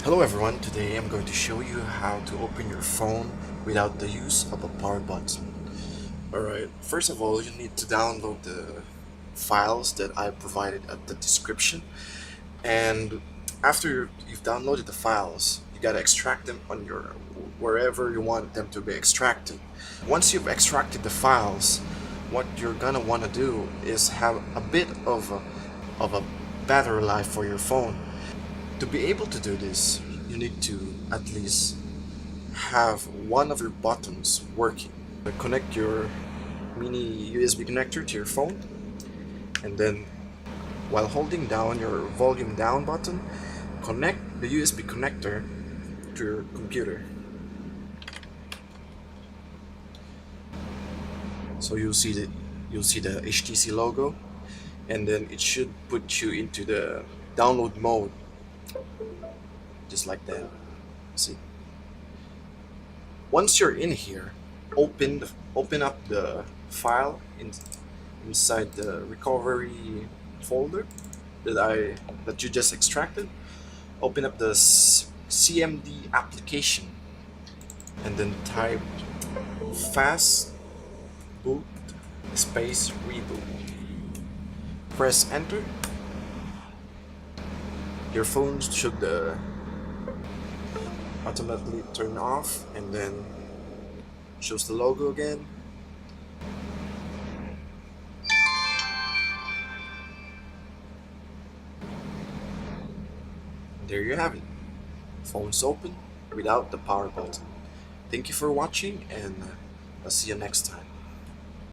Hello everyone, today I'm going to show you how to open your phone without the use of a power button. Alright, first of all you need to download the files that I provided at the description, and after you've downloaded the files you gotta extract them on your wherever you want them to be extracted. Once you've extracted the files, what you're gonna want to do is have a bit of a battery life for your phone. To be able to do this, you need to at least have one of your buttons working. Connect your mini USB connector to your phone, and then while holding down your volume down button, connect the USB connector to your computer. So you'll see the HTC logo, and then it should put you into the download mode. Just like that. See. Once you're in here, open up the file inside the recovery folder that you just extracted. Open up the CMD application, and then type Fastboot space reboot. Press enter. Your phone should automatically turn off, and then shows the logo again. There you have it. Phone's open without the power button. Thank you for watching, and I'll see you next time.